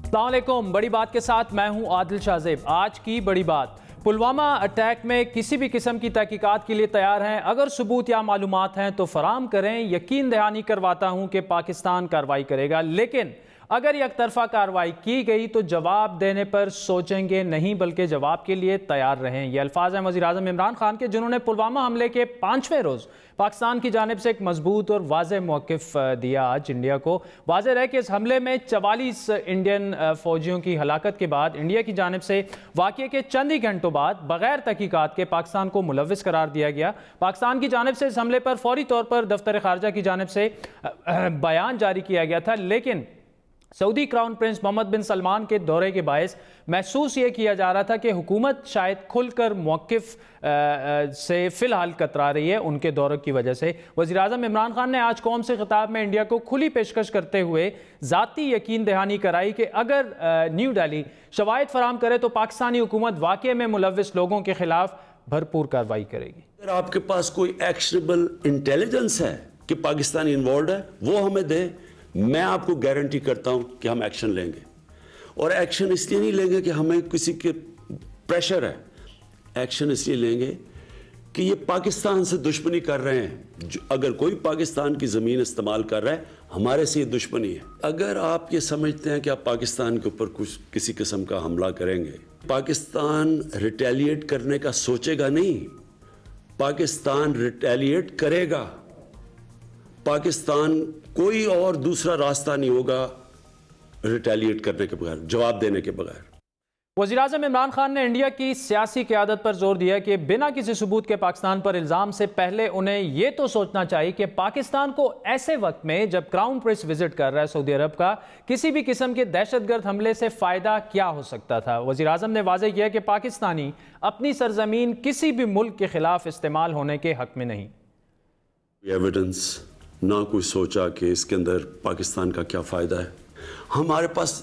السلام علیکم، بڑی بات کے ساتھ میں ہوں عادل شاہ زیب۔ آج کی بڑی بات، پلوامہ اٹیک میں کسی بھی قسم کی تحقیقات کے لیے تیار ہیں، اگر ثبوت یا معلومات ہیں تو فراہم کریں۔ یقین دہانی کرواتا ہوں کہ پاکستان کارروائی کرے گا، لیکن اگر یک طرفہ کارروائی کی گئی تو جواب دینے پر سوچیں گے نہیں، بلکہ جواب کے لیے تیار رہیں۔ یہ الفاظ ہیں وزیر اعظم عمران خان کے، جنہوں نے پلوامہ حملے کے 5ویں روز پاکستان کی جانب سے ایک مضبوط اور واضح موقف دیا آج انڈیا کو۔ واضح رہے کہ اس حملے میں 44 انڈین فوجیوں کی ہلاکت کے بعد انڈیا کی جانب سے واقعے کے چند ہی گھنٹوں بعد بغیر تحقیقات کے پاکستان کو ملوث قرار دیا گیا۔ پاکستان کی جانب سے اس حملے پر فوری طور پر دفتر خارجہ کی جانب سے بیان جاری کیا گیا تھا، لیکن سعودی کراؤن پرنس محمد بن سلمان کے دورے کے باعث محسوس یہ کیا جا رہا تھا کہ حکومت شاید کھل کر موقف سے فی الحال کترا رہی ہے ان کے دورے کی وجہ سے۔ وزیر اعظم عمران خان نے آج قوم سے خطاب میں انڈیا کو کھلی پیشکش کرتے ہوئے ذاتی یقین دہانی کرائی کہ اگر نیو دہلی شواہد فراہم کرے تو پاکستانی حکومت واقعے میں ملوث لوگوں کے خلاف بھرپور کارروائی کرے گی۔ اگر آپ کے پاس کوئی ایکشنبل انٹیلیجنس ہے کہ پاکستانی انوالوڈ ہے، وہ ہمیں دے، میں آپ کو گارنٹی کرتا ہوں کہ ہم ایکشن لیں گے۔ اور ایکشن اس لیے نہیں لیں گے کہ ہمیں کسی کے پریشر ہے، ایکشن اس لیے لیں گے کہ یہ پاکستان سے دشمنی کر رہے ہیں۔ اگر کوئی پاکستان کی زمین استعمال کر رہا ہے، ہمارے سے یہ دشمنی ہے۔ اگر آپ یہ سمجھتے ہیں کہ آپ پاکستان کے اوپر کسی قسم کا حملہ کریں گے، پاکستان ریٹیلیٹ کرنے کا سوچے گا نہیں، پاکستان ریٹیلیٹ کرے گا۔ پاکستان کوئی اور دوسرا راستہ نہیں ہوگا ریٹیلیٹ کرنے کے بغیر، جواب دینے کے بغیر۔ وزیر اعظم عمران خان نے انڈیا کی سیاسی قیادت پر زور دیا کہ بنا کسی ثبوت کے پاکستان پر الزام سے پہلے انہیں یہ تو سوچنا چاہیے کہ پاکستان کو ایسے وقت میں جب کراؤن پرنس وزٹ کر رہا ہے سعودی عرب کا، کسی بھی قسم کے دہشت گرد حملے سے فائدہ کیا ہو سکتا تھا۔ وزیر اعظم نے واضح کیا کہ پاکستانی اپنی سرزمین کسی بھی ملک کے خلاف استعمال ہونے کے حق میں نہیں۔ ایویڈنس نہ کوئی سوچا کہ اس کے اندر پاکستان کا کیا فائدہ ہے۔ ہمارے پاس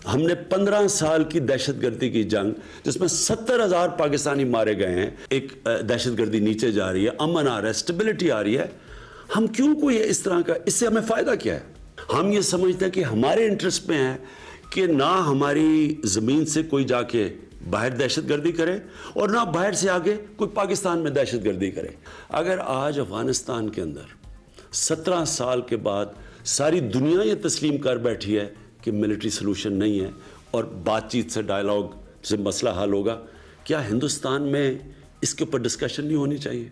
ہم نے 15 سال کی دہشت گردی کی جنگ، جس میں 70,000 پاکستانی مارے گئے ہیں، ایک دہشت گردی نیچے جا رہی ہے، امن آ رہا ہے، سٹیبلٹی آ رہی ہے۔ ہم کیوں کوئی اس طرح کا، اس سے ہمیں فائدہ کیا ہے؟ ہم یہ سمجھتے ہیں کہ ہمارے انٹرسٹ میں ہے کہ نہ ہماری زمین سے کوئی جا کے باہر دہشت گردی کرے اور نہ باہر سے آگے کوئی پاکستان میں دہشت گردی کرے۔ اگر آج افغانستان کے اندر 17 سال کے بعد ساری دنیا یہ تسلیم کر بیٹھی ہے کہ ملٹری سلوشن نہیں ہے اور بات چیت سے، ڈائلاگ سے مسئلہ حل ہوگا، کیا ہندوستان میں اس کے اوپر ڈسکشن نہیں ہونی چاہیے؟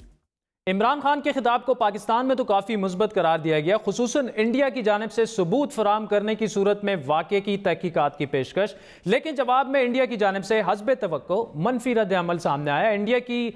عمران خان کے خطاب کو پاکستان میں تو کافی مثبت قرار دیا گیا، خصوصاً انڈیا کی جانب سے ثبوت فراہم کرنے کی صورت میں واقعے کی تحقیقات کی پیشکش، لیکن جواب میں انڈیا کی جانب سے حسب توقع منفی رد عمل سامنے آیا۔ انڈیا کی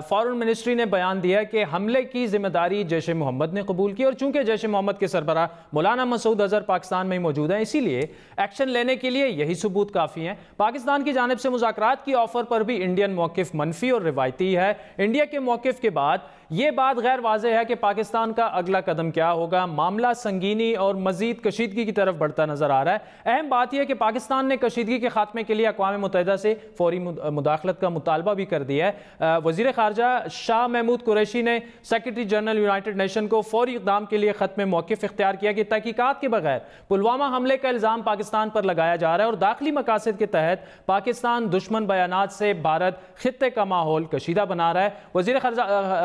فارن منسٹری نے بیان دیا کہ حملے کی ذمہ داری جیش محمد نے قبول کی، اور چونکہ جیش محمد کے سربراہ مولانا مسعود اظہر پاکستان میں موجود ہیں، اسی لیے ایکشن لینے کے لیے یہی ثبوت کافی ہیں۔ پاکستان کی جانب سے مذاکرات کی آفر پر بھی انڈین موقف منفی اور روایتی ہے۔ انڈیا کے موقف کے بعد یہ بات غیر واضح ہے کہ پاکستان کا اگلا قدم کیا ہوگا۔ معاملہ سنگینی اور مزید کشیدگی کی طرف بڑھتا نظر آ رہا ہے۔ اہم بات یہ ہے کہ پاکستان نے کشیدگی کے خاتمے کے لیے اقوام متحدہ سے فوری مداخلت کا مطالبہ بھی کر دیا ہے۔ وزیر خارجہ شاہ محمود قریشی نے سیکرٹری جنرل یونائیٹڈ نیشن کو فوری اقدام کے لیے خط میں موقف اختیار کیا کہ تحقیقات کے بغیر پلوامہ حملے کا الزام پاکستان پر لگایا جا رہا ہے اور داخلی مقاصد کے تحت پاکستان دشمن بیانات سے بھارت خطے کا ماحول کشیدہ بنا رہا ہے۔ وزیر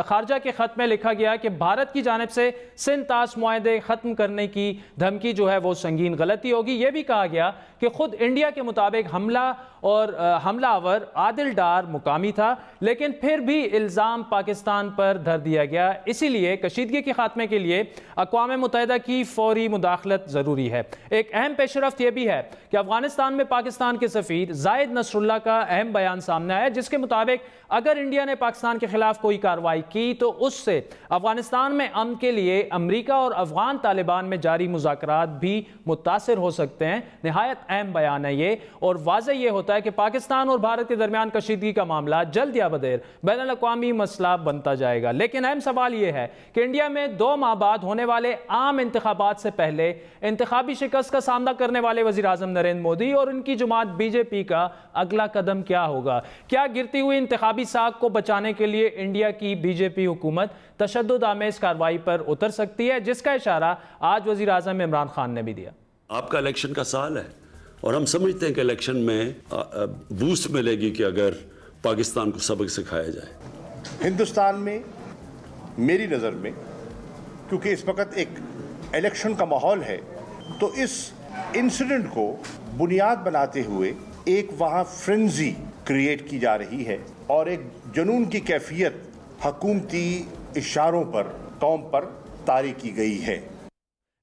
خارجہ کے خط میں لکھا گیا کہ بھارت کی جانب سے سندھ طاس معاہدے ختم کرنے کی دھمکی جو ہے وہ سنگین غلطی ہوگی۔ یہ بھی کہا گیا کہ خود انڈیا کے مطابق حملہ آور عادل ڈار مقامی تھا، لیکن پھر بھی الزام پاکستان پر دھر دیا گیا۔ اسی لیے کشیدگی کے خاتمے کے لیے اقوام متحدہ کی فوری مداخلت ضروری ہے۔ ایک اہم پیش رفت یہ بھی ہے کہ افغانستان میں پاکستان کے سفیر زاہد نصر اللہ کا اہم بیان سامنے آیا، جس کے مطابق اگر انڈیا نے پاکستان کے خلاف کوئی کارروائی کی تو اس سے افغانستان میں امن کے لیے امریکہ اور افغان طالبان میں جاری مذاکرات بھی متاثر ہو سکتے ہیں۔ نہایت اہم بیان ہے یہ، اور واضح یہ ہوتا ہے کہ پاکستان اور بھارت کے درمیان کشیدگی کا معاملہ جلد یا بدیر بین الاقوامی مسئلہ بنتا جائے گا۔ لیکن اہم سوال یہ ہے کہ انڈیا میں 2 ماہ بعد ہونے والے عام انتخابات سے پہلے انتخابی شکست کا سامنا کرنے والے وزیر اعظم نریندر مودی اور ان کی جماعت بی جے پی کا اگلا قدم کیا ہوگا؟ کیا گرتی ہوئی انتخابی ساکھ کو بچانے کے لیے انڈیا کی بی جے پی حکومت تشدد آمیز کارروائی پر اتر سکتی ہے، جس کا اشارہ آج وزیر اعظم عمران خان نے بھی دیا؟ آپ کا الیکشن کا سال ہے، اور ہم سمجھتے ہیں کہ الیکشن میں بوسٹ ملے گی کہ اگر پاکستان کو سبق سکھایا جائے۔ ہندوستان میں میری نظر میں کیونکہ اس وقت ایک الیکشن کا ماحول ہے، تو اس انسیڈنٹ کو بنیاد بناتے ہوئے ایک وہاں فرنزی کریٹ کی جا رہی ہے اور ایک جنون کی کیفیت حکومتی اشاروں پر قوم پر طاری کی گئی ہے۔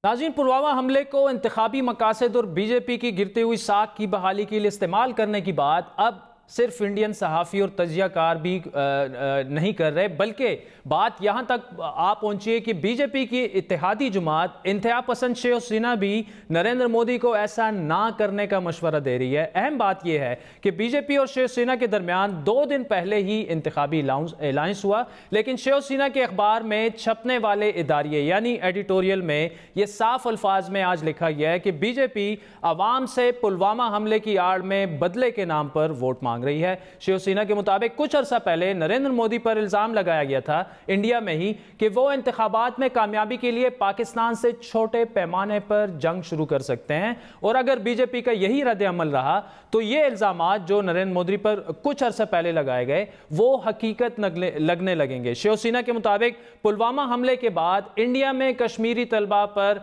ناظرین، پلوامہ حملے کو انتخابی مقاصد اور بی جے پی کی گرتی ہوئی ساکھ کی بحالی کے لیے استعمال کرنے کی بات اب صرف انڈین صحافی اور تجزیہ کار بھی نہیں کر رہے، بلکہ بات یہاں تک آ پہنچی ہے کہ بی جے پی کی اتحادی جماعت انتہا پسند شیو سینا بھی نریندر مودی کو ایسا نہ کرنے کا مشورہ دے رہی ہے۔ اہم بات یہ ہے کہ بی جے پی اور شیو سینا کے درمیان 2 دن پہلے ہی انتخابی الائنس ہوا، لیکن شیو سینا کے اخبار میں چھپنے والے اداریے یعنی ایڈیٹوریل میں یہ صاف الفاظ میں آج لکھا گیا ہے کہ بی جے پی عوام سے پلوامہ حملے کی آڑ میں بدلے کے نام پر ووٹ مانگ رہی ہے۔ شیو سینا کے مطابق کچھ عرصہ پہلے نریندر مودی پر الزام لگایا گیا تھا انڈیا میں ہی کہ وہ انتخابات میں کامیابی کے لیے پاکستان سے چھوٹے پیمانے پر جنگ شروع کر سکتے ہیں، اور اگر بی جے پی کا یہی رد عمل رہا تو یہ الزامات جو نریندر مودی پر کچھ عرصہ پہلے لگائے گئے وہ حقیقت لگنے لگیں گے۔ شیو سینا کے مطابق پلوامہ حملے کے بعد انڈیا میں کشمیری طلبہ پر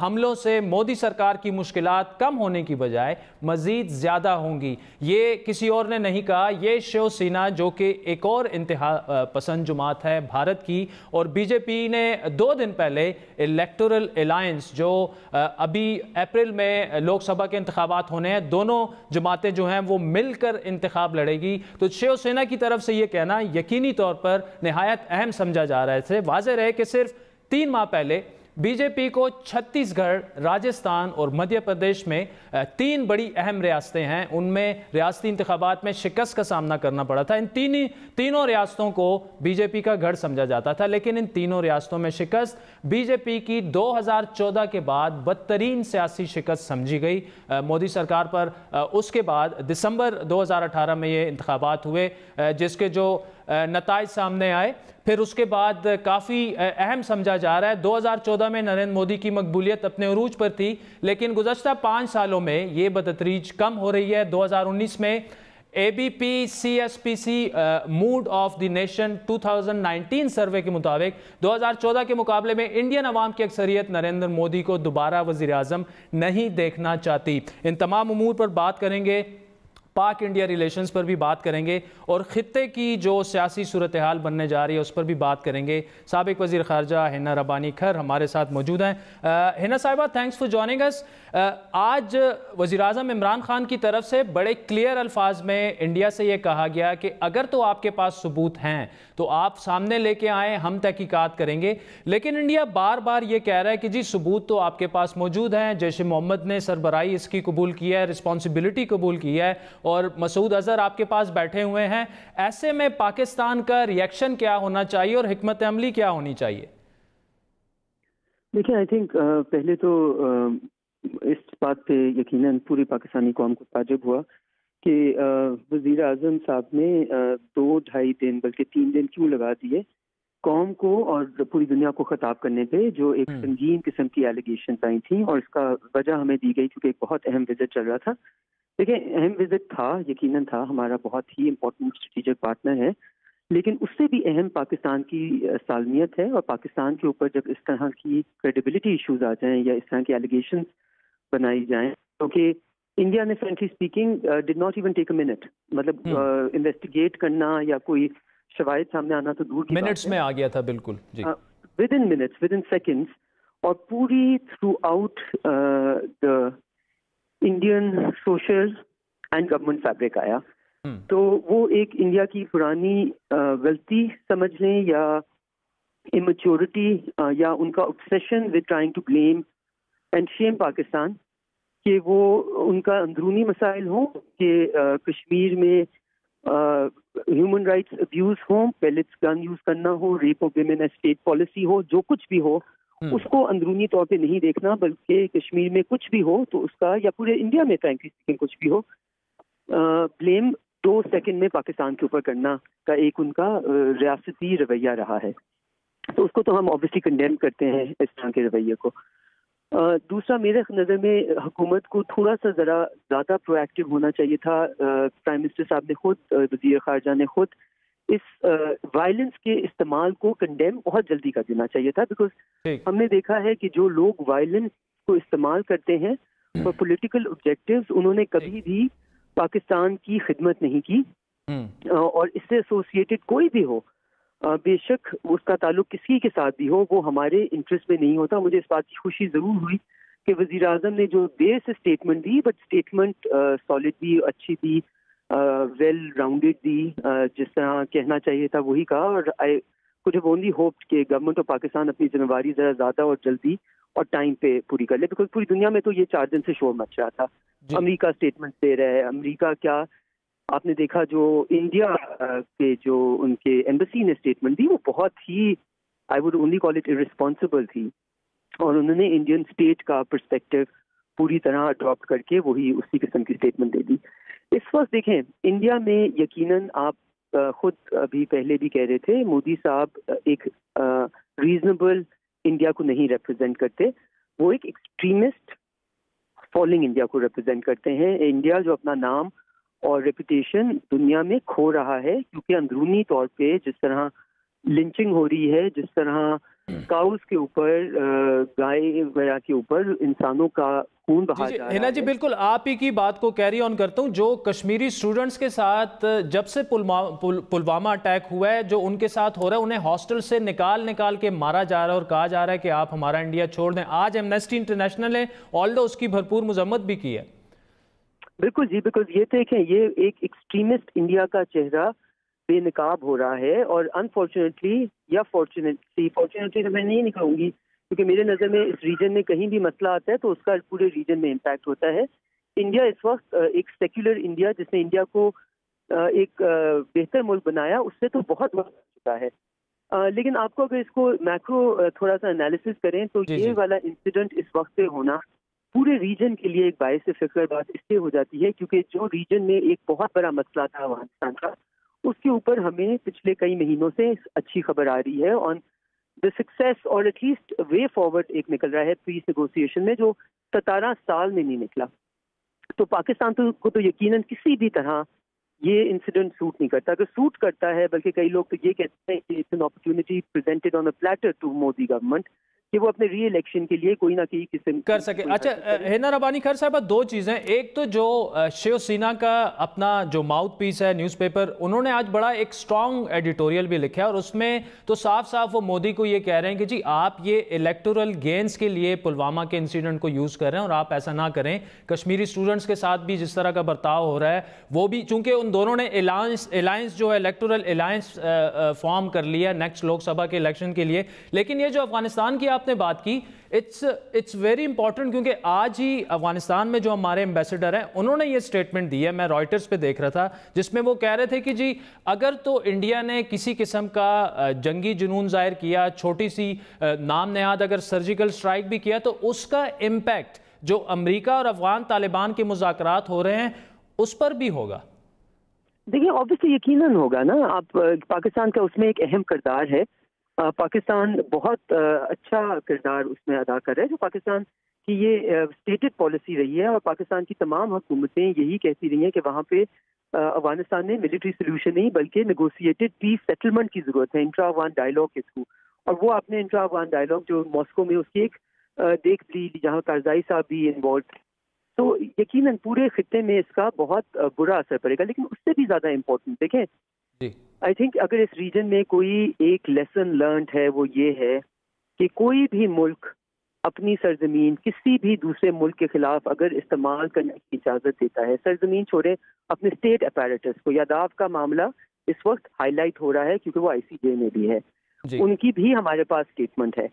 حملوں سے مودی سرکار کی مشکلات کم ہونے کی بجائے مزید زیادہ ہوں گی۔ یہ کسی اور نے نہیں کہا، یہ شیو سینا جو کہ ایک اور انتہا پسند جماعت ہے بھارت کی، اور بی جے پی نے 2 دن پہلے الیکٹورل الائنس جو ابھی اپریل میں لوک سبھا کے انتخابات ہونے ہیں، دونوں جماعتیں جو ہیں وہ مل کر انتخاب لڑے گی، تو شیو سینا کی طرف سے یہ کہنا یقینی طور پر نہایت اہم سمجھا جا رہا ہے۔ واضح رہے کہ صرف 3 ماہ پہلے بی جے پی کو چھتیس گڑھ، راجستھان اور مدھیہ پردیش میں 3 بڑی اہم ریاستیں ہیں، ان میں ریاستی انتخابات میں شکست کا سامنا کرنا پڑا تھا۔ ان تینوں ریاستوں کو بی جے پی کا گڑھ سمجھا جاتا تھا، لیکن ان تینوں ریاستوں میں شکست بی جے پی کی 2014 کے بعد بدترین سیاسی شکست سمجھی گئی مودی سرکار پر۔ اس کے بعد دسمبر 2018 میں یہ انتخابات ہوئے جس کے جو نتائج سامنے آئے، پھر اس کے بعد کافی اہم سمجھا جا رہا ہے۔ 2014 میں نریندر مودی کی مقبولیت اپنے عروج پر تھی، لیکن گزشتہ 5 سالوں میں یہ بتدریج کم ہو رہی ہے۔ 2019 میں A B P C S P C mood of the nation 2019 survey کے مطابق 2014 کے مقابلے میں انڈین عوام کی اکثریت نریندر مودی کو دوبارہ وزیر اعظم نہیں دیکھنا چاہتی۔ ان تمام امور پر بات کریں گے، پاک انڈیا ریلیشنز پر بھی بات کریں گے، اور خطے کی جو سیاسی صورتحال بننے جا رہی ہے اس پر بھی بات کریں گے۔ سابق وزیر خارجہ ہنا ربانی کھر ہمارے ساتھ موجود ہیں۔ ہنا صاحبہ، تھینکس فار جوائننگ اس۔ آج وزیر اعظم عمران خان کی طرف سے بڑے کلیئر الفاظ میں انڈیا سے یہ کہا گیا کہ اگر تو آپ کے پاس ثبوت ہیں تو آپ سامنے لے کے آئیں، ہم تحقیقات کریں گے، لیکن انڈیا بار بار یہ کہہ رہا ہے کہ جی ثبوت تو آپ کے پاس موجود ہیں، جیش محمد نے سربراہی اس کی قبول کی ہے، رسپانسبلٹی قبول کی ہے، اور مسعود اظہر آپ کے پاس بیٹھے ہوئے ہیں۔ ایسے میں پاکستان کا ری ایکشن کیا ہونا چاہیے اور حکمت عملی کیا ہونی چاہیے؟ دیکھیں، آئی تھنک پہلے تو اس بات پہ یقیناً پوری پاکستانی قوم کو تعجب ہوا کہ وزیر اعظم صاحب نے 2-2.5 دن بلکہ 3 دن کیوں لگا دیے قوم کو اور پوری دنیا کو خطاب کرنے پہ، جو ایک سنگین قسم کی ایلیگیشنز آئی تھیں، اور اس کا وجہ ہمیں دی گئی کیونکہ ایک بہت اہم وزٹ چل رہا تھا۔ دیکھیں، اہم وزٹ تھا، یقیناً تھا، ہمارا بہت ہی امپورٹنٹ اسٹریٹجک پارٹنر ہے، لیکن اس سے بھی اہم پاکستان کی سالمیت ہے، اور پاکستان کے اوپر جب اس طرح کی کریڈیبلٹی ایشوز آ جائیں یا اس طرح کی ایلیگیشنز بنائی جائیں، کیونکہ انڈیا نے frankly speaking did not even take a minute, مطلب انویسٹیگیٹ کرنا یا کوئی شواہد سامنے آنا تو دور کی بات ہے، منٹس میں آ گیا تھا، بالکل جی، within minutes, within seconds, اور پوری throughout the Indian social and government fabric آیا۔ تو وہ ایک انڈیا کی پرانی غلطی سمجھ لیں یا امیچورٹی یا ان کا obsession with trying to blame and shame Pakistan, کہ وہ ان کا اندرونی مسائل ہوں کہ کشمیر میں ہیومن رائٹس ابیوز ہوں، پیلٹس گن یوز کرنا ہو، rape of women state policy ہو، جو کچھ بھی ہو اس کو اندرونی طور پہ نہیں دیکھنا، بلکہ کشمیر میں کچھ بھی ہو تو اس کا، یا پورے انڈیا میں فرینکلی اسپیکنگ کچھ بھی ہو، بلیم 2 سیکنڈ میں پاکستان کے اوپر کرنا کا ایک ان کا ریاستی رویہ رہا ہے۔ تو اس کو تو ہم obviously کنڈیم کرتے ہیں، اس طرح کے رویے کو۔ دوسرا میرے نظر میں حکومت کو تھوڑا سا ذرا زیادہ پرو ایکٹیو ہونا چاہیے تھا. پرائم منسٹر صاحب نے خود, وزیر خارجہ نے خود اس وائلنس کے استعمال کو کنڈیم بہت جلدی کر دینا چاہیے تھا, بیکاز ہم نے دیکھا ہے کہ جو لوگ وائلنس کو استعمال کرتے ہیں اور پولیٹیکل آبجیکٹیوز, انہوں نے کبھی بھی پاکستان کی خدمت نہیں کی, اور اس سے ایسوسیٹڈ کوئی بھی ہو, بے شک اس کا تعلق کسی کے ساتھ بھی ہو, وہ ہمارے انٹرسٹ میں نہیں ہوتا. مجھے اس بات کی خوشی ضرور ہوئی کہ وزیر اعظم نے جو دیر سے statement the, but statement solid بھی, اچھی بھی, ویل راؤنڈیڈ دی, جس طرح کہنا چاہیے تھا وہی کہا. اور I could have only hoped کہ گورنمنٹ آف پاکستان اپنی ذمہ داری ذرا زیادہ اور جلدی اور ٹائم پہ پوری کر لے, بیکاز پوری دنیا میں تو یہ 4 دن سے شور مچ رہا تھا. امریکہ اسٹیٹمنٹ دے رہا ہے, امریکہ کیا, آپ نے دیکھا جو انڈیا کے جو ان کے ایمبیسی نے اسٹیٹمنٹ دی, وہ بہت ہی, I would only call it irresponsible تھی, اور انہوں نے انڈین اسٹیٹ کا پرسپیکٹو پوری طرح اڈاپٹ کر کے وہی اسی قسم کی اسٹیٹمنٹ دے دی. اس وقت دیکھیں انڈیا میں یقیناً آپ خود ابھی پہلے بھی کہہ رہے تھے, مودی صاحب ایک ریزنیبل انڈیا کو نہیں ریپرزینٹ کرتے, وہ ایک ایکسٹریمسٹ فالنگ انڈیا کو ریپرزینٹ کرتے ہیں. انڈیا جو اپنا نام اور ریپوٹیشن دنیا میں کھو رہا ہے, کیونکہ اندرونی طور پہ جس طرح لنچنگ ہو رہی ہے, جس طرح کاؤز کے اوپر, گائے وغیرہ کے اوپر انسانوں کا خون بہا جا رہا ہے. ہینا جی بالکل آپ ہی کی بات کو کیری آن کرتا ہوں. جو کشمیری اسٹوڈنٹس کے ساتھ جب سے پلوامہ اٹیک ہوا ہے, جو ان کے ساتھ ہو رہا ہے, انہیں ہاسٹل سے نکال کے مارا جا رہا ہے اور کہا جا رہا ہے کہ آپ ہمارا انڈیا چھوڑ دیں. آج ایمنسٹی انٹرنیشنل نے آلدو اس کی بھرپور مذمت بھی کی ہے. بالکل جی, بیکاز یہ دیکھیں یہ ایک ایکسٹریمسٹ انڈیا کا چہرہ بے نقاب ہو رہا ہے, اور انفارچونیٹلی یا فارچونیٹلی تو میں نہیں کہوں گی, کیونکہ میرے نظر میں اس ریجن میں کہیں بھی مسئلہ آتا ہے تو اس کا پورے ریجن میں امپیکٹ ہوتا ہے. انڈیا اس وقت ایک سیکولر انڈیا, جس نے انڈیا کو ایک بہتر ملک بنایا, اس سے تو بہت وقت ہو چکا ہے. لیکن آپ کو اگر اس کو میکرو تھوڑا سا انالیسس کریں تو یہ والا انسیڈنٹ اس وقت سے ہونا پورے ریجن کے لیے ایک باعث فکر بات اس لیے ہو جاتی ہے, کیونکہ جو ریجن میں ایک بہت بڑا مسئلہ تھا افغانستان کا, اس کے اوپر ہمیں پچھلے کئی مہینوں سے اچھی خبر آ رہی ہے آن دا سکسیس, اور ایٹ لیسٹ وے فارورڈ ایک نکل رہا ہے پیس نیگوسیشن میں, جو 17 سال میں نہیں نکلا. تو پاکستان کو تو یقیناً کسی بھی طرح یہ انسیڈنٹ سوٹ نہیں کرتا. اگر سوٹ کرتا ہے, بلکہ کئی لوگ تو یہ کہتے ہیں کہ it's an opportunity presented on a platter to Modi government کہ وہ اپنے ری الیکشن کے لیے کوئی نہ کوئی قسم کر سکے. اچھا ہینا ربانی خیر صاحبہ, 2 چیزیں. ایک تو جو شیو سینا کا اپنا جو ماؤتھ پیس ہے نیوز پیپر, انہوں نے آج بڑا ایک سٹرانگ ایڈیٹوریل بھی لکھا ہے, اور اس میں تو صاف صاف وہ مودی کو یہ کہہ رہے ہیں کہ جی آپ یہ الیکٹورل گینز کے لیے پلوامہ کے انسیڈنٹ کو یوز کر رہے ہیں, اور آپ ایسا نہ کریں. کشمیری اسٹوڈنٹس کے ساتھ بھی جس طرح کا برتاؤ ہو رہا ہے, وہ بھی چونکہ ان دونوں نے الائنس جو ہے الیکٹورل الائنس فارم کر لیا نیکسٹ لوک سبھا کے الیکشن کے لیے. لیکن یہ جو افغانستان کی آپ نے بات کی, اٹس ویری امپورٹنٹ, کیونکہ آج ہی افغانستان میں جو ہمارے ایمبیسڈر ہیں انہوں نے یہ سٹیٹمنٹ دی ہے, میں رائٹرز پہ دیکھ رہا تھا, جس میں وہ کہہ رہے تھے کہ جی اگر تو انڈیا نے کسی قسم کا جنگی جنون ظاہر کیا, چھوٹی سی نام نہاد اگر سرجیکل سٹرائک بھی کیا, تو اس کا امپیکٹ جو امریکہ اور افغان طالبان کے مذاکرات ہو رہے ہیں اس پر بھی ہوگا. دیکھیں آبویسلی یقیناً ہوگا نا. آپ پاکستان کا اس میں ایک اہم کردار ہے, پاکستان بہت اچھا کردار اس میں ادا کر رہا ہے. جو پاکستان کی یہ اسٹیٹڈ پالیسی رہی ہے, اور پاکستان کی تمام حکومتیں یہی کہتی رہی ہیں کہ وہاں پہ افغانستان میں ملٹری سولوشن نہیں بلکہ نیگوسیٹڈ پیس سیٹلمنٹ کی ضرورت ہے, انٹرا افغان ڈائلاگ کے تھرو. اور وہ آپ نے انٹرا افغان ڈائلاگ جو ماسکو میں اس کی ایک دیکھ لی, جہاں کارزائی صاحب بھی انوالو تھے, تو یقیناً پورے خطے میں اس کا بہت برا اثر پڑے گا. لیکن اس سے بھی زیادہ امپورٹنٹ دیکھیں, آئی تھنک اگر اس ریجن میں کوئی ایک لیسن لرنڈ ہے وہ یہ ہے کہ کوئی بھی ملک اپنی سرزمین کسی بھی دوسرے ملک کے خلاف اگر استعمال کرنے کی اجازت دیتا ہے, سرزمین چھوڑے اپنے اسٹیٹ اپیریٹس کو, یاداف کا معاملہ اس وقت ہائی لائٹ ہو رہا ہے کیونکہ وہ ICJ میں بھی ہے, ان کی بھی ہمارے پاس اسٹیٹمنٹ ہے.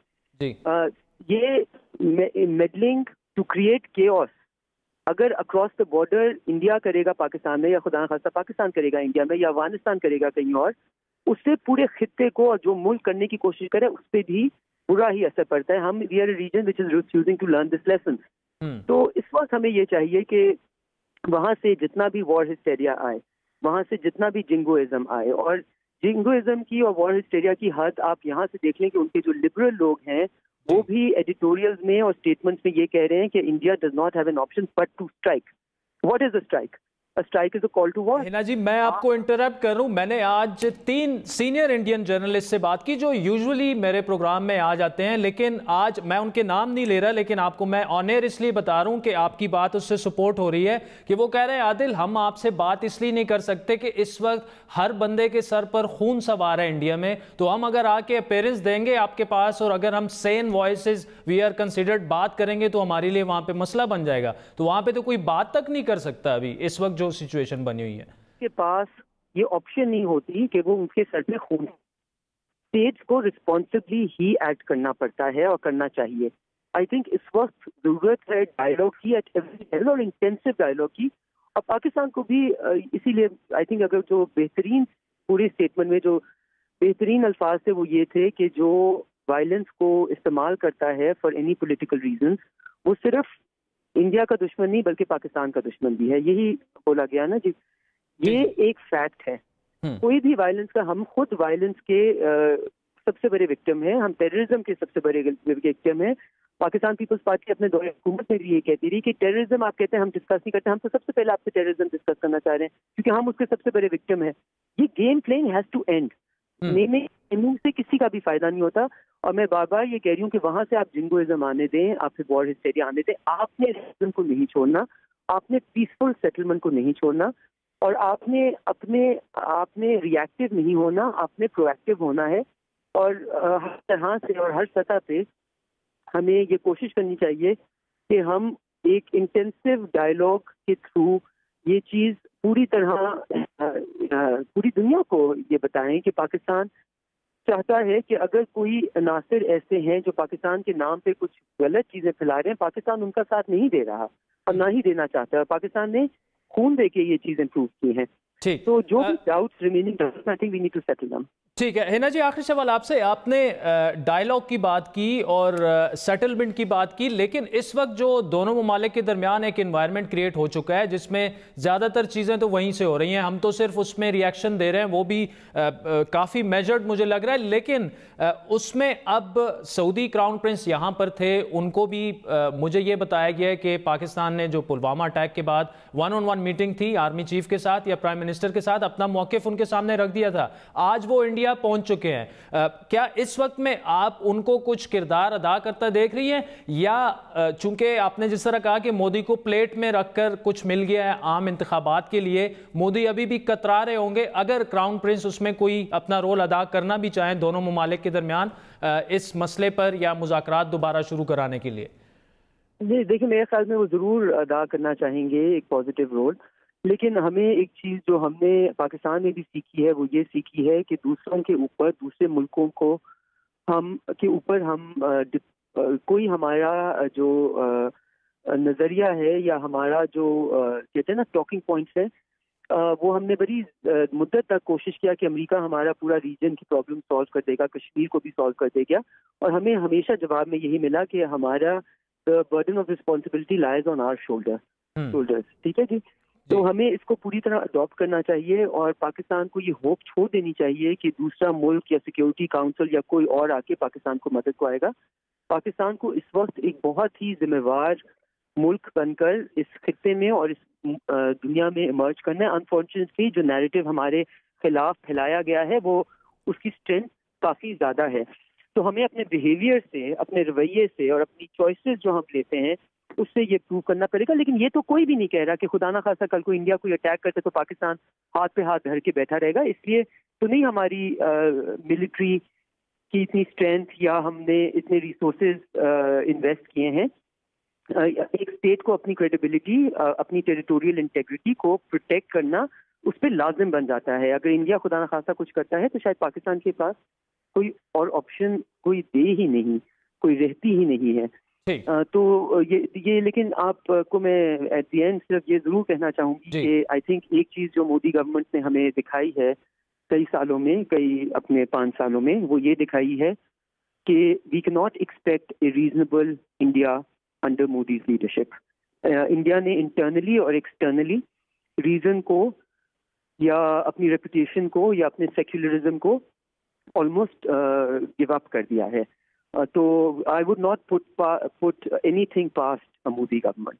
یہ میڈلنگ ٹو کریٹ کیوس اگر اکراس دا بارڈر انڈیا کرے گا پاکستان میں, یا خدا نخواستہ پاکستان کرے گا انڈیا میں, یا افغانستان کرے گا کہیں اور, اس سے پورے خطے کو اور جو ملک کرنے کی کوشش کرے اس پہ بھی برا ہی اثر پڑتا ہے. ہم we are a region which is refusing to learn this lesson. تو اس وقت ہمیں یہ چاہیے کہ وہاں سے جتنا بھی وار ہسٹیریا آئے, وہاں سے جتنا بھی جنگوازم آئے, اور جنگوازم کی اور وار ہسٹیریا کی حد آپ یہاں سے دیکھ لیں کہ ان کے جو لبرل لوگ ہیں وہ بھی ایڈیٹوریلز میں اور اسٹیٹمنٹس میں یہ کہہ رہے ہیں کہ India does not have an option but to strike. What is a strike? Strike is a call to war. ہینا جی میں آپ کو انٹرپٹ کر رہا ہوں. میں نے آج 3 سینئر انڈین جرنلسٹ سے بات کی جو یوزولی میرے پروگرام میں آ جاتے ہیں, لیکن آج میں ان کے نام نہیں لے رہا, لیکن آپ کو میں آن ایئر اس لیے بتا رہا ہوں کہ آپ کی بات اس سے سپورٹ ہو رہی ہے کہ وہ کہہ رہے ہیں عادل ہم آپ سے بات اس لیے نہیں کر سکتے کہ اس وقت ہر بندے کے سر پر خون سوار ہے انڈیا میں, تو ہم اگر آ کے اپیرنس دیں گے آپ کے پاس اور اگر ہم سین وائسز وی آر کنسیڈرڈ بات کریں گے تو ہمارے لیے وہاں پہ مسئلہ بن جائے گا. تو وہاں پہ تو کوئی بات تک نہیں کر سکتا ابھی اس وقت جو سچویشن بنی ہوئی ہے. کے پاس یہ آپشن نہیں ہوتی کہ وہ ان کے سر میں خون. اسٹیٹس کو رسپانسبلی ہی ایکٹ کرنا پڑتا ہے اور کرنا چاہیے. آئی تھنک اس وقت ضرورت ہے ڈائلاگ کی ایٹ ایوری لیول اور انٹینسو ڈائلاگ کی. اور پاکستان کو بھی اسی لیے آئی تھنک اگر جو بہترین پورے اسٹیٹمنٹ میں جو بہترین الفاظ تھے وہ یہ تھے کہ جو وائلنس کو استعمال کرتا ہے فار اینی پولیٹیکل ریزنز وہ صرف انڈیا کا دشمن نہیں بلکہ پاکستان کا دشمن بھی ہے. یہی بولا گیا نا جی. یہ ایک فیکٹ ہے. کوئی بھی وائلنس کا, ہم خود وائلنس کے سب سے بڑے وکٹم ہیں, ہم ٹیررزم کے سب سے بڑے وکٹم ہیں. پاکستان پیپلز پارٹی اپنے دور حکومت میں بھی یہ کہتی رہی کہ ٹیررزم آپ کہتے ہیں ہم ڈسکس نہیں کرتے, ہم تو سب سے پہلے آپ سے ٹیررزم ڈسکس کرنا چاہ رہے ہیں کیونکہ ہم اس کے سب سے بڑے وکٹم ہیں. یہ game playing has to end. منہ سے کسی کا بھی فائدہ نہیں ہوتا. اور میں بار بار یہ کہہ رہی ہوں کہ وہاں سے آپ جنگوازم آنے دیں, آپ سے وار ہسٹیریا آنے دیں, آپ نے ریزم کو نہیں چھوڑنا, آپ نے پیسفل سیٹلمنٹ کو نہیں چھوڑنا, اور آپ نے ری ایکٹیو نہیں ہونا, آپ نے پرو ایکٹیو ہونا ہے. اور ہر طرح سے اور ہر سطح پہ ہمیں یہ کوشش کرنی چاہیے کہ ہم ایک انٹینسو ڈائلاگ کے تھرو یہ چیز پوری طرح پوری دنیا کو یہ بتائیں کہ پاکستان چاہتا ہے کہ اگر کوئی عناصر ایسے ہیں جو پاکستان کے نام پہ کچھ غلط چیزیں پھیلا رہے ہیں, پاکستان ان کا ساتھ نہیں دے رہا اور نہ ہی دینا چاہتا ہے. پاکستان نے خون دے کے یہ چیزیں پروو کی ہیں. تو جو بھی doubts remaining I think we need to settle them. ٹھیک ہے ہینا جی, آخری سوال آپ سے. آپ نے ڈائلاگ کی بات کی اور سیٹلمنٹ کی بات کی, لیکن اس وقت جو دونوں ممالک کے درمیان ایک انوائرمنٹ کریٹ ہو چکا ہے جس میں زیادہ تر چیزیں تو وہیں سے ہو رہی ہیں, ہم تو صرف اس میں ری ایکشن دے رہے ہیں, وہ بھی کافی میجرڈ مجھے لگ رہا ہے. لیکن اس میں اب سعودی کراؤن پرنس یہاں پر تھے, ان کو بھی مجھے یہ بتایا گیا ہے کہ پاکستان نے جو پلوامہ اٹیک کے بعد 1-on-1 میٹنگ تھی آرمی چیف کے ساتھ یا پرائم منسٹر کے ساتھ, اپنا موقف ان کے سامنے رکھ دیا تھا. آج وہ انڈیا پہنچ چکے ہیں. کیا اس وقت میں آپ ان کو کچھ کردار ادا کرتا دیکھ رہی ہیں, یا چونکہ آپ نے جس طرح کہا کہ مودی کو پلیٹ میں رکھ کر کچھ مل گیا ہے عام انتخابات کے لیے, مودی ابھی بھی کترا رہے ہوں گے اگر کراؤن پرنس اس میں کوئی اپنا رول ادا کرنا بھی چاہیں دونوں ممالک کے درمیان اس مسئلے پر یا مذاکرات دوبارہ شروع کرانے کے لیے؟ جی دیکھیں, میرے خیال میں وہ ضرور ادا کرنا چاہیں گے ایک پازیٹیو رول. لیکن ہمیں ایک چیز جو ہم نے پاکستان میں بھی سیکھی ہے وہ یہ سیکھی ہے کہ دوسروں کے اوپر, دوسرے ملکوں کو ہم کوئی ہمارا جو نظریہ ہے یا ہمارا جو کہتے ہیں نا ٹاکنگ پوائنٹس ہے, وہ ہم نے بڑی مدت تک کوشش کیا کہ امریکہ ہمارا پورا ریجن کی پرابلم سالو کر دے گا, کشمیر کو بھی سالو کر دے گا, اور ہمیں ہمیشہ جواب میں یہی ملا کہ ہمارا burden of responsibility lies on our shoulders. ٹھیک ہے جی. تو ہمیں اس کو پوری طرح اڈاپٹ کرنا چاہیے اور پاکستان کو یہ ہوپ چھوڑ دینی چاہیے کہ دوسرا ملک یا سیکیورٹی کاؤنسل یا کوئی اور آ کے پاکستان کو مدد کو آئے گا. پاکستان کو اس وقت ایک بہت ہی ذمہ وار ملک بن کر اس خطے میں اور اس دنیا میں ایمرج کرنا ہے. انفارچونیٹلی جو نیریٹو ہمارے خلاف پھیلایا گیا ہے وہ اس کی اسٹرینتھ کافی زیادہ ہے. تو ہمیں اپنے بیہیویئر سے, اپنے رویے سے اور اپنی چوائسیز جو ہم لیتے ہیں اس سے یہ پروو کرنا پڑے گا. لیکن یہ تو کوئی بھی نہیں کہہ رہا کہ خدا نہ خاصا کل کو انڈیا کوئی اٹیک کرتے تو پاکستان ہاتھ پہ ہاتھ دھر کے بیٹھا رہے گا. اس لیے تو نہیں ہماری ملٹری کی اتنی اسٹرینتھ یا ہم نے اتنے ریسورسز انویسٹ کیے ہیں. ایک اسٹیٹ کو اپنی کریڈیبلٹی, اپنی ٹیریٹوریل انٹیگریٹی کو پروٹیکٹ کرنا اس پہ لازم بن جاتا ہے. اگر انڈیا خدا نہ خاصا کچھ کرتا ہے تو شاید پاکستان کے پاس کوئی اور آپشن کوئی دے ہی نہیں, کوئی رہتی ہی نہیں ہے. تو یہ لیکن آپ کو میں ایٹ دی اینڈ صرف یہ ضرور کہنا چاہوں گی کہ آئی تھنک ایک چیز جو مودی گورنمنٹ نے ہمیں دکھائی ہے کئی سالوں میں, کئی اپنے 5 سالوں میں, وہ یہ دکھائی ہے کہ وی کی not expect a reasonable India under Modi's leadership. India نے انٹرنلی اور ایکسٹرنلی ریزن کو یا اپنی ریپوٹیشن کو یا اپنے سیکولرزم کو آلموسٹ گیو اپ کر دیا ہے. So I would not put anything past a Modi government.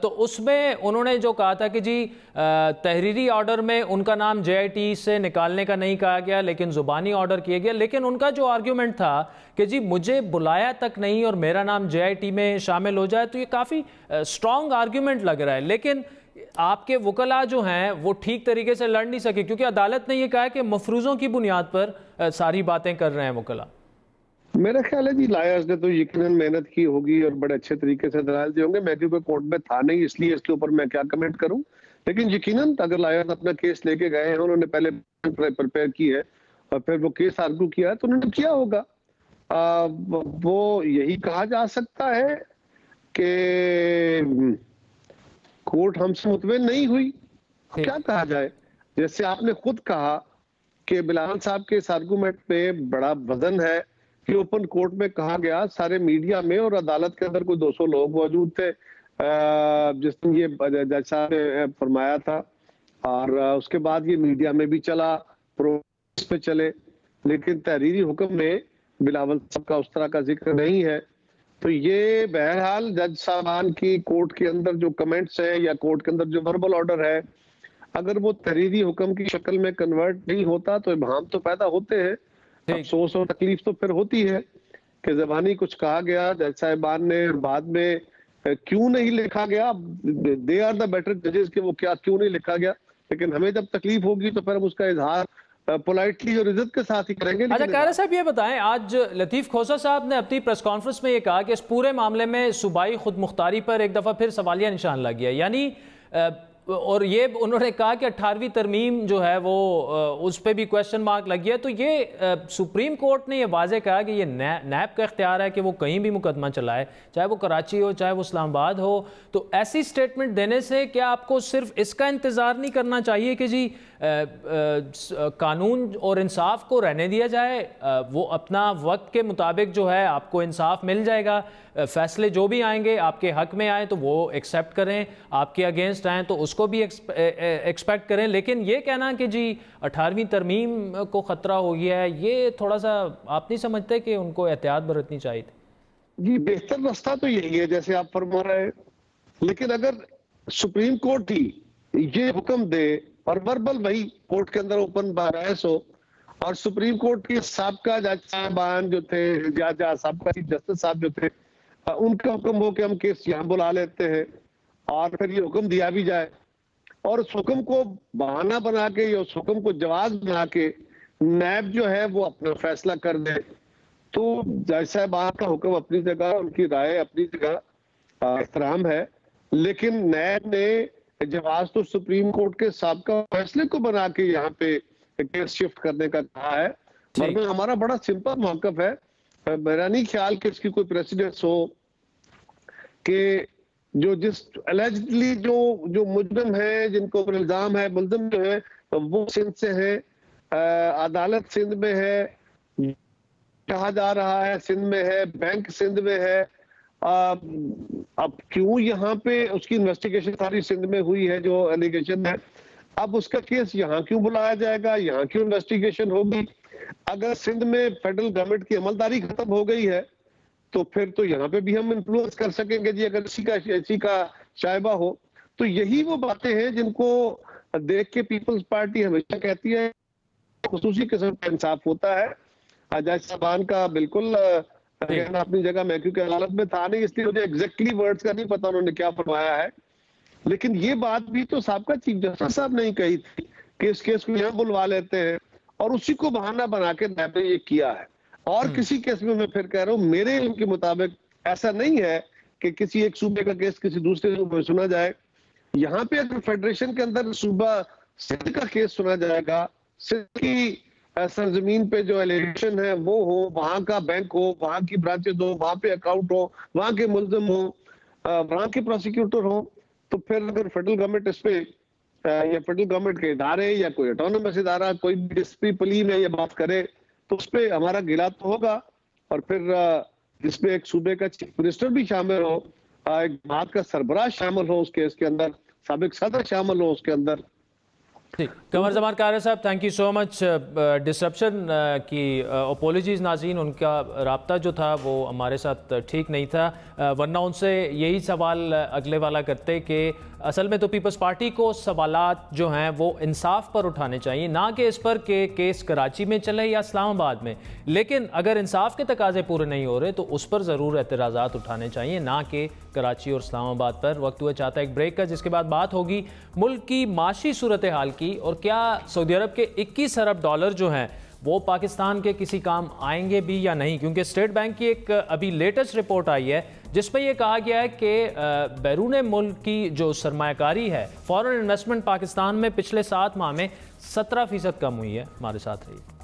تو اس میں انہوں نے جو کہا تھا کہ جی تحریری آرڈر میں ان کا نام JIT سے نکالنے کا نہیں کہا گیا لیکن زبانی آرڈر کیا گیا، لیکن ان کا جو آرگیومنٹ تھا کہ جی مجھے بلایا تک نہیں اور میرا نام JIT میں شامل ہو جائے، تو یہ کافی اسٹرانگ آرگیومنٹ لگ رہا ہے. لیکن آپ کے وکلاء جو ہیں وہ ٹھیک طریقے سے لڑ نہیں سکے کیونکہ عدالت نے یہ کہا کہ مفروضوں کی بنیاد پر ساری باتیں کر رہے ہیں وکلاء. میرا خیال ہے جی لائرز نے تو یقیناً محنت کی ہوگی اور بڑے اچھے طریقے سے دلائل دیے ہوں گے. میں کیونکہ کورٹ میں تھا نہیں اس لیے اس کے اوپر میں کیا کمنٹ کروں، لیکن یقیناً اگر لائرز اپنا کیس لے کے گئے ہیں، انہوں نے پہلے پریپئر کی ہے اور پھر وہ کیس آرگو کیا ہے تو انہوں نے کیا ہوگا. وہ یہی کہا جا سکتا ہے کہ کورٹ ہم سے مطمئن نہیں ہوئی. کیا کہا جائے؟ جیسے آپ نے خود کہا کہ بلال صاحب کے اس آرگومنٹ میں بڑا وزن ہے کہ اوپن کورٹ میں کہا گیا، سارے میڈیا میں اور عدالت کے اندر کوئی 200 لوگ موجود تھے جس نے یہ جج صاحب نے فرمایا تھا، اور اس کے بعد یہ میڈیا میں بھی چلا، پروگرس پہ چلے، لیکن تحریری حکم میں بلاول صاحب کا اس طرح کا ذکر نہیں ہے. تو یہ بہرحال جج صاحبان کی کورٹ کے اندر جو کمنٹس ہیں یا کورٹ کے اندر جو وربل آرڈر ہے، اگر وہ تحریری حکم کی شکل میں کنورٹ نہیں ہوتا تو ابہام تو پیدا ہوتے ہیں. افسوس اور تکلیف تو پھر ہوتی ہے کہ زبانی کچھ کہا گیا جج صاحبان نے، بعد میں کیوں نہیں لکھا گیا. دے آر دا بیٹر ججز کہ وہ کیوں نہیں لکھا گیا، لیکن ہمیں جب تکلیف ہوگی تو پھر ہم اس کا اظہار پولائٹلی اور عزت کے ساتھ ہی کریں گے. اچھا قاہرہ صاحب یہ بتائیں، آج لطیف کھوسہ صاحب نے اپنی پریس کانفرنس میں یہ کہا کہ اس پورے معاملے میں صوبائی خود مختاری پر ایک دفعہ پھر سوالیہ نشان لگ گیا، یعنی اور یہ انہوں نے کہا کہ 18ویں ترمیم جو ہے وہ اس پہ بھی کویسچن مارک لگ گیا. تو یہ سپریم کورٹ نے یہ واضح کہا کہ یہ نیب کا اختیار ہے کہ وہ کہیں بھی مقدمہ چلائے، چاہے وہ کراچی ہو چاہے وہ اسلام آباد ہو. تو ایسی سٹیٹمنٹ دینے سے کیا آپ کو صرف اس کا انتظار نہیں کرنا چاہیے کہ جی قانون اور انصاف کو رہنے دیا جائے، وہ اپنا وقت کے مطابق جو ہے آپ کو انصاف مل جائے گا، فیصلے جو بھی آئیں گے آپ کے حق میں آئیں تو وہ ایکسیپٹ کریں، آپ کے اگینسٹ آئیں تو اس کو بھی ایکسپیکٹ کریں. لیکن یہ کہنا کہ جی 18ویں ترمیم کو خطرہ ہو گیا ہے، یہ تھوڑا سا آپ نہیں سمجھتے کہ ان کو احتیاط برتنی چاہیے تھی؟ جی بہتر رستہ تو یہی ہے جیسے آپ فرما رہے ہیں، لیکن اگر سپریم کورٹ ہی یہ حکم دے اور وربل وہی کورٹ کے اندر اوپن بحث ہو، اور سپریم کورٹ کے سابقہ جج صاحبان جو تھے، سابقہ چیف جسٹس صاحب جو تھے، ان کا حکم ہو کہ ہم کیس یہاں بلا لیتے ہیں، اور پھر یہ حکم دیا بھی جائے اور اس حکم کو بہانہ بنا کے یا اس حکم کو جواز بنا کے نیب جو ہے وہ اپنا فیصلہ کر دے، تو جج صاحبان کا حکم اپنی جگہ، ان کی رائے اپنی جگہ احترام ہے، لیکن نیب نے جواز تو سپریم کورٹ کے سابقہ فیصلے کو بنا کے یہاں پہ کیس شفٹ کرنے کا کہا ہے. ورنہ ہمارا بڑا سمپل موقف ہے، میرا نہیں خیال کہ اس کی کوئی پریسیڈنس ہو کہ جس الیجڈلی جو مجرم ہے، جن کو الزام ہے، ملزم جو ہے وہ سندھ سے ہے، عدالت سندھ میں ہے، کہا جا رہا ہے سندھ میں ہے، بینک سندھ میں ہے. اب کیوں یہاں پہ اس کی انویسٹیگیشن ساری سندھ میں ہوئی ہے جو الیگیشن ہے، اب اس کا کیس یہاں کیوں بلایا جائے گا، یہاں کیوں انویسٹیگیشن ہوگی؟ اگر سندھ میں فیڈرل گورنمنٹ کی عملداری ختم ہو گئی ہے تو پھر تو یہاں پہ بھی ہم انفلوئنس کر سکیں گے جی، اگر اسی کا شائبہ ہو. تو یہی وہ باتیں ہیں جن کو دیکھ کے پیپلز پارٹی ہمیشہ کہتی ہے خصوصی قسم کا انصاف ہوتا ہے. جج صاحبان کا بالکل اپنی جگہ، میں کیونکہ عدالت میں تھا نہیں اس لیے مجھے ایگزیکٹلی ورڈز کا نہیں پتا انہوں نے کیا فرمایا ہے، لیکن یہ بات بھی تو سابقہ چیف جسٹس صاحب نے ہی کہی تھی کہ اس کیس کو یہاں بلوا لیتے ہیں، اور اسی کو بہانہ بنا کے نیب نے یہ کیا ہے. اور کسی کیس میں پھر کہہ رہا ہوں میرے علم کے مطابق ایسا نہیں ہے کہ کسی ایک صوبے کا کیس کسی دوسرے صوبے میں سنا جائے. یہاں پہ اگر فیڈریشن کے اندر صوبہ سندھ کا کیس سنا جائے گا، سندھ کی سرزمین پہ جو الیگیشن ہے وہ ہو، وہاں کا بینک ہو، وہاں کی برانچز ہو، وہاں پہ اکاؤنٹ ہو، وہاں کے ملزم ہو، وہاں کے پروسیکیوٹر ہو، تو پھر اگر فیڈرل گورنمنٹ اس پہ یا فیڈرل گورنمنٹ کے ادارے یا کوئی اٹونومس ادارہ کوئی ڈسپلی پلی میں یہ بات کرے تو اس پہ ہمارا گلا تو ہوگا. اور پھر جس میں ایک صوبے کا چیف منسٹر بھی شامل ہو، ایک جماعت کا سربراہ شامل ہو اس کیس کے اندر، سابق صدر شامل ہو اس کے اندر، جی قمر زمان قاری صاحب thank you so much. Disruption کی اپولوجیز ناظرین, ان کا رابطہ جو تھا وہ ہمارے ساتھ ٹھیک نہیں تھا, ورنہ ان سے یہی سوال اگلے والا کرتے کہ اصل میں تو پیپلز پارٹی کو سوالات جو ہیں وہ انصاف پر اٹھانے چاہیے, نہ کہ اس پر کہ کیس کراچی میں چلے یا اسلام آباد میں. لیکن اگر انصاف کے تقاضے پورے نہیں ہو رہے تو اس پر ضرور اعتراضات اٹھانے چاہیے, نہ کہ کراچی اور اسلام آباد پر. وقت ہوا چاہتا ہے ایک بریک کا, جس کے بعد بات ہوگی ملک کی معاشی صورتحال کی, اور کیا سعودی عرب کے 21 ارب ڈالر جو ہیں وہ پاکستان کے کسی کام آئیں گے بھی یا نہیں. کیونکہ اسٹیٹ بینک کی ایک ابھی لیٹسٹ رپورٹ آئی ہے جس پہ یہ کہا گیا ہے کہ بیرون ملک کی جو سرمایہ کاری ہے, فارن انویسٹمنٹ پاکستان میں پچھلے 7 ماہ میں 17% کم ہوئی ہے. ہمارے ساتھ رہیے.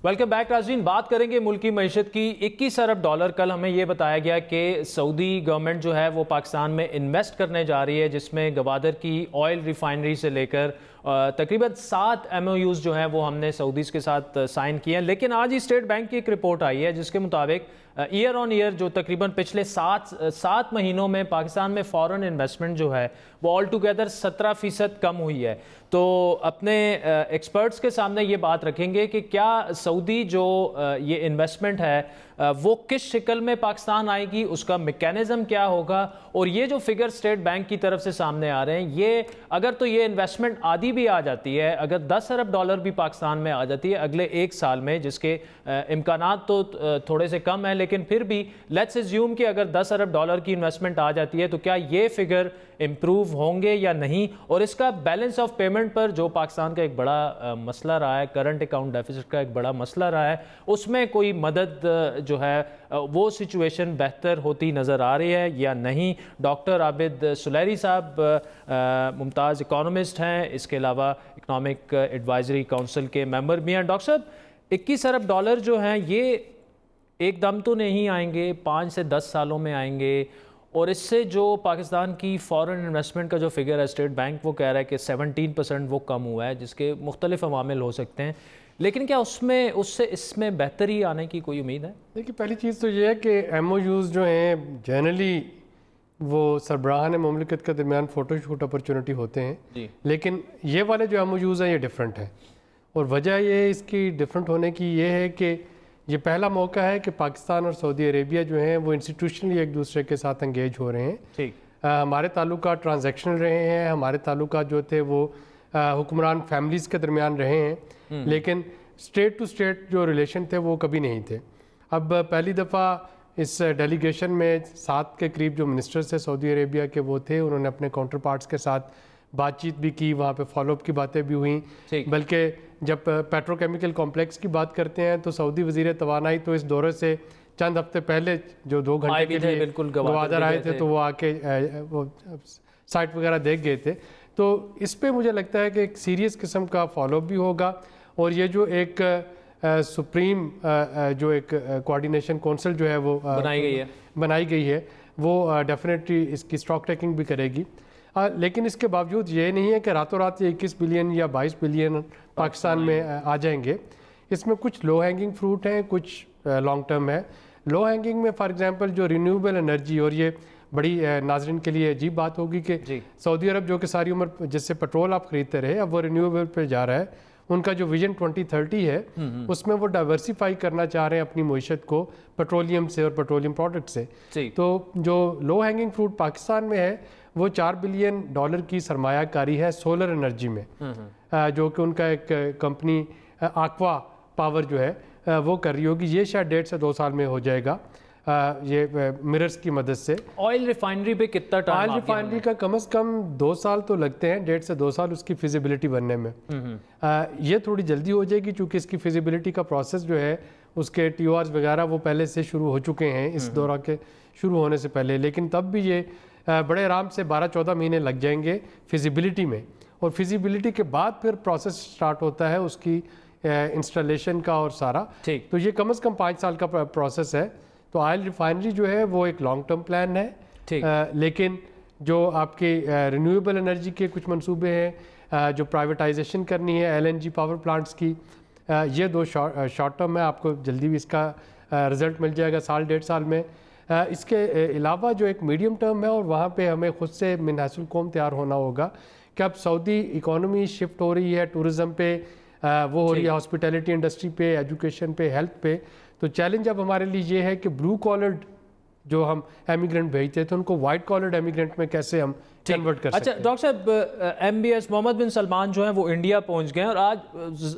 ویلکم بیک ناظرین. بات کریں گے ملکی معیشت کی. 21 ارب ڈالر کل ہمیں یہ بتایا گیا کہ سعودی گورنمنٹ جو ہے وہ پاکستان میں انویسٹ کرنے جا رہی ہے, جس میں گوادر کی آئل ریفائنری سے لے کر تقریباً 7 MOUs جو ہیں وہ ہم نے سعودیز کے ساتھ سائن کیے ہیں. لیکن آج ہی اسٹیٹ بینک کی ایک رپورٹ آئی ہے جس کے مطابق ایئر آن ایئر جو تقریباً پچھلے 7 مہینوں میں پاکستان میں فارن انویسٹمنٹ جو ہے وہ آل ٹوگیدر 17% کم ہوئی ہے. تو اپنے ایکسپرٹس کے سامنے یہ بات رکھیں گے کہ کیا سعودی جو یہ انویسٹمنٹ ہے وہ کس شکل میں پاکستان آئے گی, اس کا میکینزم کیا ہوگا, اور یہ جو فگر اسٹیٹ بینک کی طرف سے سامنے آ رہے ہیں, یہ اگر تو یہ انویسٹمنٹ آدھی بھی آ جاتی ہے, اگر 10 ارب ڈالر بھی پاکستان میں آ جاتی ہے اگلے 1 سال میں, جس کے امکانات تو تھوڑے سے کم ہیں, لیکن پھر بھی لیٹس اسیوم کہ اگر 10 ارب ڈالر کی انویسٹمنٹ آ جاتی ہے تو کیا یہ فگر امپروو ہوں گے یا نہیں, اور اس کا بیلنس آف پیمنٹ پر جو پاکستان کا ایک بڑا مسئلہ رہا ہے, کرنٹ اکاؤنٹ ڈیفیسٹ کا ایک بڑا مسئلہ رہا ہے, اس میں کوئی مدد جو ہے وہ سچویشن بہتر ہوتی نظر آ رہی ہے یا نہیں. ڈاکٹر عابد سلیری صاحب ممتاز اکانومسٹ ہیں, اس کے علاوہ اکنامک ایڈوائزری کونسل کے ممبر بھی ہیں. ڈاکٹر صاحب 21 ارب ڈالر جو ہیں یہ ایک دم تو نہیں آئیں گے, 5 سے 10 سالوں میں آئیں گے, اور اس سے جو پاکستان کی فارن انویسٹمنٹ کا جو فگر ہے اسٹیٹ بینک وہ کہہ رہا ہے کہ 17% وہ کم ہوا ہے, جس کے مختلف عوامل ہو سکتے ہیں. لیکن کیا اس میں بہتری آنے کی کوئی امید ہے؟ دیکھیے پہلی چیز تو یہ ہے کہ MOUs جو ہیں جنرلی وہ سربراہان مملکت کے درمیان فوٹو شوٹ اپرچونٹی ہوتے ہیں, لیکن یہ والے جو MOUs ہیں یہ ڈیفرنٹ ہیں, اور وجہ یہ اس کی ڈیفرنٹ ہونے کی یہ ہے کہ یہ پہلا موقع ہے کہ پاکستان اور سعودی عربیہ جو ہیں وہ انسٹیٹیوشنلی ایک دوسرے کے ساتھ انگیج ہو رہے ہیں. ہمارے تعلقات ٹرانزیکشنل رہے ہیں, ہمارے تعلقات جو تھے وہ حکمران فیملیز کے درمیان رہے ہیں, لیکن اسٹیٹ ٹو اسٹیٹ جو ریلیشن تھے وہ کبھی نہیں تھے. اب پہلی دفعہ اس ڈیلیگیشن میں 7 کے قریب جو منسٹرز تھے سعودی عربیہ کے وہ تھے, انہوں نے اپنے کاؤنٹر پارٹس کے ساتھ بات چیت بھی کی, وہاں پہ فالو اپ کی باتیں بھی ہوئیں. بلکہ جب پیٹرو کیمیکل کمپلیکس کی بات کرتے ہیں تو سعودی وزیر توانائی تو اس دورے سے چند ہفتے پہلے جو 2 گھنٹے کے لیے گوادر آئے تھے تو وہ آ کے سائٹ وغیرہ دیکھ گئے تھے. تو اس پہ مجھے لگتا ہے کہ ایک سیریس قسم کا فالو اپ بھی ہوگا, اور یہ جو ایک سپریم جو ایک کوارڈینیشن کونسل جو ہے وہ بنائی گئی ہے وہ ڈیفینیٹلی اس کی اسٹاک ٹیکنگ بھی کرے گی. لیکن اس کے باوجود یہ نہیں ہے کہ راتوں رات یہ 21 بلین یا 22 بلین پاکستان میں آ جائیں گے. اس میں کچھ لو ہینگنگ فروٹ ہیں, کچھ لانگ ٹرم ہے. لو ہینگنگ میں فار ایگزامپل جو رینیویبل انرجی, اور یہ بڑی ناظرین کے لیے عجیب بات ہوگی کہ سعودی عرب جو کہ ساری عمر جس سے پیٹرول آپ خریدتے رہے اب وہ رینیویبل پہ جا رہا ہے. ان کا جو ویژن 2030 ہے اس میں وہ ڈائیورسیفائی کرنا چاہ رہے ہیں اپنی معیشت کو پیٹرولیم سے اور پیٹرولیم پروڈکٹ سے. تو جو لو ہینگنگ فروٹ پاکستان میں ہے وہ $4 بلین کی سرمایہ کاری ہے سولر انرجی میں, جو کہ ان کا ایک کمپنی آکوا پاور جو ہے وہ کر رہی ہوگی. یہ شاید 1.5 سے 2 سال میں ہو جائے گا یہ مررز کی مدد سے. آئل ریفائنری پہ کتنا ٹائم؟ آئل ریفائنری کا کم از کم 2 سال تو لگتے ہیں, 1.5 سے 2 سال اس کی فیزیبلٹی بننے میں. یہ تھوڑی جلدی ہو جائے گی چونکہ اس کی فیزیبلٹی کا پروسیس جو ہے اس کے TORs وغیرہ وہ پہلے سے شروع ہو چکے ہیں اس دورہ کے شروع ہونے سے پہلے. لیکن تب بھی یہ بڑے آرام سے 12-14 مہینے لگ جائیں گے فیزیبلٹی میں, اور فیزیبلٹی کے بعد پھر پروسیس سٹارٹ ہوتا ہے اس کی انسٹالیشن کا اور سارا. تو یہ کم از کم 5 سال کا پروسیس ہے. تو آئل ریفائنری جو ہے وہ ایک لانگ ٹرم پلان ہے, لیکن جو آپ کے رینیویبل انرجی کے کچھ منصوبے ہیں, جو پرائیویٹائزیشن کرنی ہے LNG پاور پلانٹس کی، یہ 2 شارٹ ٹرم ہے، آپ کو جلدی بھی اس کا رزلٹ مل جائے گا 1.5 سال میں۔ اس کے علاوہ جو ایک میڈیم ٹرم ہے، اور وہاں پہ ہمیں خود سے من حیث القوم تیار ہونا ہوگا کہ اب سعودی اکانومی شفٹ ہو رہی ہے ٹورزم پہ، وہ ہو رہی ہے ہاسپٹیلٹی انڈسٹری پہ، ایجوکیشن پہ، ہیلتھ پہ۔ تو چیلنج اب ہمارے لیے یہ ہے کہ بلو کالرڈ جو ہم ایمیگرینٹ بھیجتے تھے ان کو وائٹ کالرڈ ایمیگرینٹ میں کیسے ہم کنورٹ کر سکتے ہیں۔ اچھا ڈاکٹر صاحب، MBS محمد بن سلمان جو ہیں وہ انڈیا پہنچ گئے ہیں، اور آج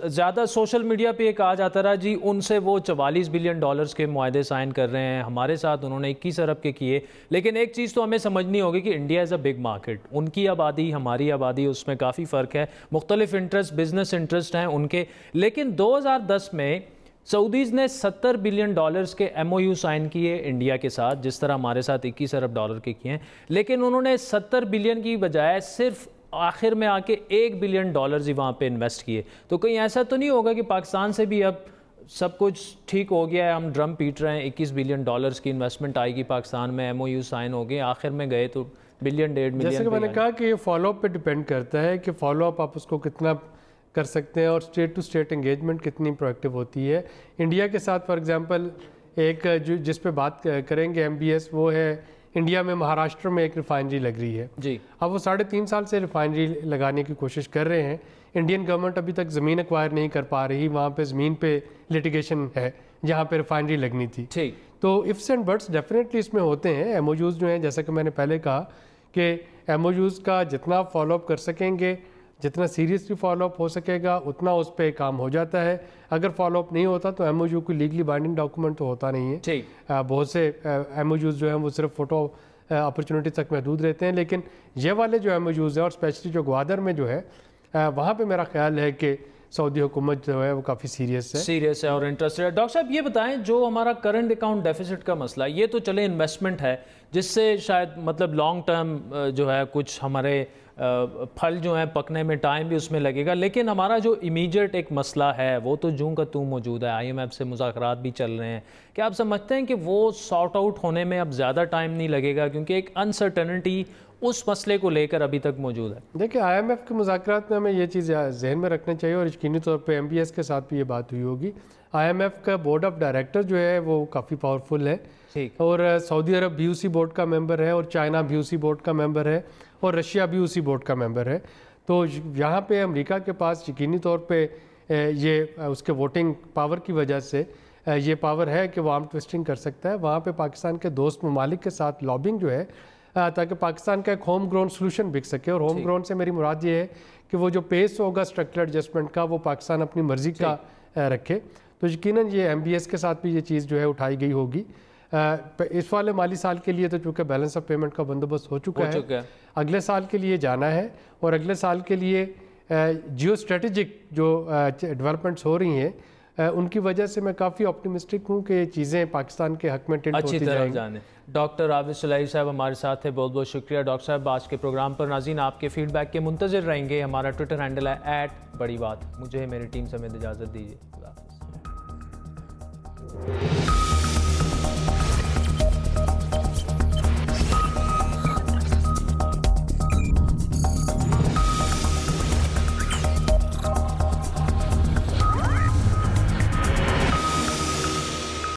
زیادہ سوشل میڈیا پہ یہ کہا جاتا رہا جی ان سے وہ $44 بلین کے معاہدے سائن کر رہے ہیں، ہمارے ساتھ انہوں نے 21 ارب کے کیے۔ لیکن ایک چیز تو ہمیں سمجھنی ہوگی کہ India is a big market, ان کی آبادی ہماری آبادی اس میں کافی فرق ہے، مختلف انٹرسٹ، بزنس انٹرسٹ ہیں ان کے۔ لیکن 2010 میں سعودیز نے $70 بلین کے MOU سائن کیے انڈیا کے ساتھ، جس طرح ہمارے ساتھ $21 ارب کے کیے ہیں، لیکن انہوں نے 70 بلین کی بجائے صرف آخر میں آ کے $1 بلین ہی وہاں پہ انویسٹ کیے۔ تو کہیں ایسا تو نہیں ہوگا کہ پاکستان سے بھی اب سب کچھ ٹھیک ہو گیا ہے، ہم ڈرم پیٹ رہے ہیں، $21 بلین کی انویسٹمنٹ آئے گی پاکستان میں، MOU سائن ہو گئے، آخر میں گئے تو بلین 1.5 بلین۔ جیسے کہ میں نے کہا کہ یہ فالو اپ پہ ڈیپینڈ کرتا ہے کہ فالو اپ آپ اس کو کتنا کر سکتے ہیں، اور اسٹیٹ ٹو اسٹیٹ انگیجمنٹ کتنی پرویکٹیو ہوتی ہے۔ انڈیا کے ساتھ فار ایگزامپل ایک جس پہ بات کریں گے MBS، وہ ہے انڈیا میں مہاراشٹر میں ایک ریفائنری لگ رہی ہے جی۔ اب وہ 3.5 سال سے ریفائنری لگانے کی کوشش کر رہے ہیں، انڈین گورنمنٹ ابھی تک زمین ایکوائر نہیں کر پا رہی، وہاں پہ زمین پہ لیٹیگیشن ہے جہاں پہ ریفائنری لگنی تھی۔ تو ifs اینڈ بٹس ڈیفینیٹلی اس میں ہوتے ہیں۔ MOUs جو ہیں، جیسا کہ میں نے پہلے کہا کہ MOUs کا جتنا فالو اپ کر سکیں گے، جتنا سیریسلی فالو اپ ہو سکے گا، اتنا اس پہ کام ہو جاتا ہے۔ اگر فالو اپ نہیں ہوتا تو MOU کوئی لیگلی بائنڈنگ ڈاکومنٹ تو ہوتا نہیں ہے۔ بہت سے MOUs جو ہیں وہ صرف فوٹو اپرچونٹی تک محدود رہتے ہیں، لیکن یہ والے جو MOUs ہیں، اور اسپیشلی جو گوادر میں جو ہے، وہاں پہ میرا خیال ہے کہ سعودی حکومت جو ہے وہ کافی سیریس ہے اور انٹرسٹ ہے۔ ڈاکٹر صاحب یہ بتائیں، جو ہمارا کرنٹ اکاؤنٹ ڈیفیسٹ کا مسئلہ، یہ تو چلے انویسٹمنٹ ہے جس سے شاید مطلب لانگ ٹرم جو ہے کچھ ہمارے پھل جو ہیں پکنے میں ٹائم بھی اس میں لگے گا، لیکن ہمارا جو امیجیٹ ایک مسئلہ ہے وہ تو جوں کا توں موجود ہے، IMF سے مذاکرات بھی چل رہے ہیں، کیا آپ سمجھتے ہیں کہ وہ سارٹ آؤٹ ہونے میں اب زیادہ ٹائم نہیں لگے گا، کیونکہ ایک انسرٹنٹی اس مسئلے کو لے کر ابھی تک موجود ہے؟ دیکھیں IMF کے مذاکرات میں ہمیں یہ چیز ذہن میں رکھنا چاہیے، اور یقینی طور پہ MBS کے ساتھ بھی یہ بات ہوئی ہوگی۔ IMF کا بورڈ آف ڈائریکٹر جو ہے وہ کافی پاورفل ہے، اور سعودی عرب BOC بورڈ کا ممبر ہے، اور چائنا BOC بورڈ کا ممبر ہے، اور رشیا BOC بورڈ کا ممبر ہے۔ تو یہاں پہ امریکہ کے پاس یقینی طور پہ یہ اس کے ووٹنگ پاور کی وجہ سے یہ پاور ہے کہ وہ آرم ٹویسٹنگ کر سکتا ہے۔ وہاں پہ پاکستان کے دوست ممالک کے ساتھ لابنگ جو ہے، تاکہ پاکستان کا ایک ہوم گرون سلوشن بک سکے، اور ہوم گرون سے میری مراد یہ ہے کہ وہ جو پیس ہوگا اسٹرکچرل ایڈجسٹمنٹ کا، وہ پاکستان اپنی مرضی کا رکھے۔ تو یقیناً یہ MBS کے ساتھ بھی یہ چیز جو ہے اٹھائی گئی ہوگی۔ اس والے مالی سال کے لیے تو چونکہ بیلنس آف پیمنٹ کا بندوبست ہو چکا ہے، اگلے سال کے لیے جانا ہے، اور اگلے سال کے لیے جیو اسٹریٹجک جو ڈیولپمنٹس ہو رہی ہیں ان کی وجہ سے میں کافی آپٹیمسٹک ہوں کہ یہ چیزیں پاکستان کے حق میں ٹلٹ ہوتی جائیں گی۔ ڈاکٹر عابد صلاحی صاحب ہمارے ساتھ تھے، بہت بہت شکریہ ڈاکٹر صاحب آج کے پروگرام پر۔ ناظرین آپ کے فیڈ بیک کے منتظر رہیں گے، ہمارا ٹویٹر ہینڈل ہے @بڑی بات۔ مجھے میری ٹیم سمیت اجازت دیجیے، خدا حافظ۔